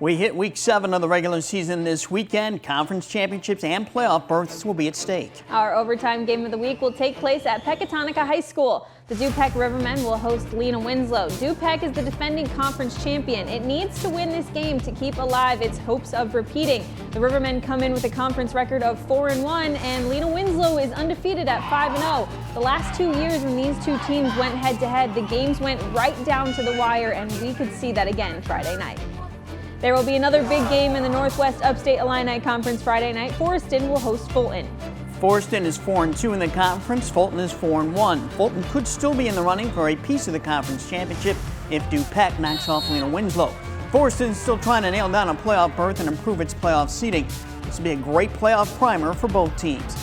We hit week 7 of the regular season this weekend. Conference championships and playoff berths will be at stake. Our overtime game of the week will take place at Pecatonica High School. The Dupec Rivermen will host Lena Winslow. Dupec is the defending conference champion. It needs to win this game to keep alive its hopes of repeating. The Rivermen come in with a conference record of 4-1, and Lena Winslow is undefeated at 5-0. The last 2 years when these two teams went head-to-head, the games went right down to the wire, and we could see that again Friday night. There will be another big game in the Northwest Upstate Illini Conference Friday night. Forreston will host Fulton. Forreston is 4-2 in the conference. Fulton is 4-1. Fulton could still be in the running for a piece of the conference championship if Dupec knocks off Lena Winslow. Forreston is still trying to nail down a playoff berth and improve its playoff seeding. This will be a great playoff primer for both teams.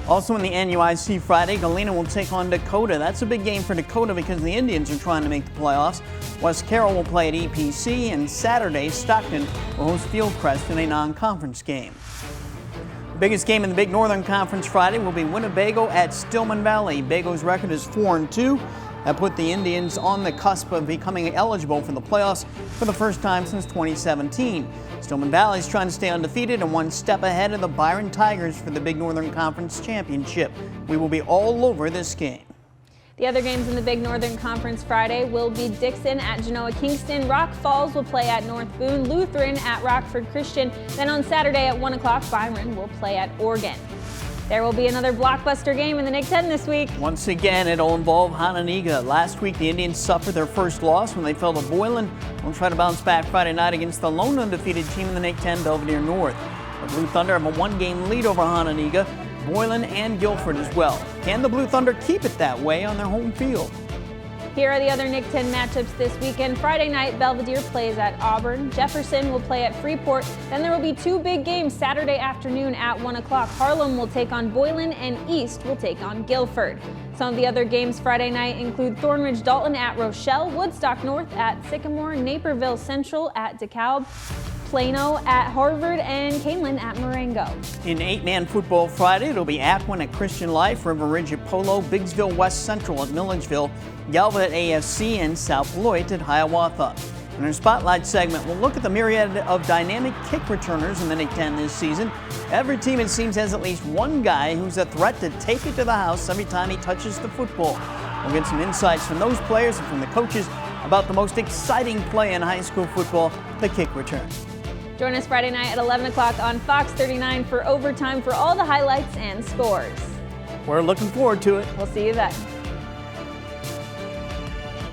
Also in the NUIC Friday, Galena will take on Dakota. That's a big game for Dakota because the Indians are trying to make the playoffs. West Carroll will play at EPC, and Saturday, Stockton will host Fieldcrest in a non-conference game. The biggest game in the Big Northern Conference Friday will be Winnebago at Stillman Valley. Bago's record is 4-2. That put the Indians on the cusp of becoming eligible for the playoffs for the first time since 2017. Stillman Valley is trying to stay undefeated and one step ahead of the Byron Tigers for the Big Northern Conference Championship. We will be all over this game. The other games in the Big Northern Conference Friday will be Dixon at Genoa Kingston, Rock Falls will play at North Boone, Lutheran at Rockford Christian. Then on Saturday at 1 o'clock, Byron will play at Oregon. There will be another blockbuster game in the NIC 10 this week. Once again, it'll involve Hononegah. Last week, the Indians suffered their first loss when they fell to Boylan. They'll try to bounce back Friday night against the lone undefeated team in the NIC 10, Belvedere North. The Blue Thunder have a one-game lead over Hononegah, Boylan, and Guilford as well. Can the Blue Thunder keep it that way on their home field? Here are the other NIC 10 matchups this weekend. Friday night, Belvedere plays at Auburn. Jefferson will play at Freeport. Then there will be two big games Saturday afternoon at 1 o'clock. Harlem will take on Boylan and East will take on Guilford. Some of the other games Friday night include Thornridge Dalton at Rochelle, Woodstock North at Sycamore, Naperville Central at DeKalb, Plano at Harvard, and Canelan at Marengo. In 8-man football Friday, it'll be Atwin at Christian Life, River Ridge at Polo, Biggsville West Central at Milledgeville, Galva at AFC, and South Beloit at Hiawatha. In our Spotlight segment, we'll look at the myriad of dynamic kick returners in the NIC 10 this season. Every team, it seems, has at least one guy who's a threat to take it to the house every time he touches the football. We'll get some insights from those players and from the coaches about the most exciting play in high school football, the kick return. Join us Friday night at 11 o'clock on Fox 39 for overtime for all the highlights and scores. We're looking forward to it. We'll see you then.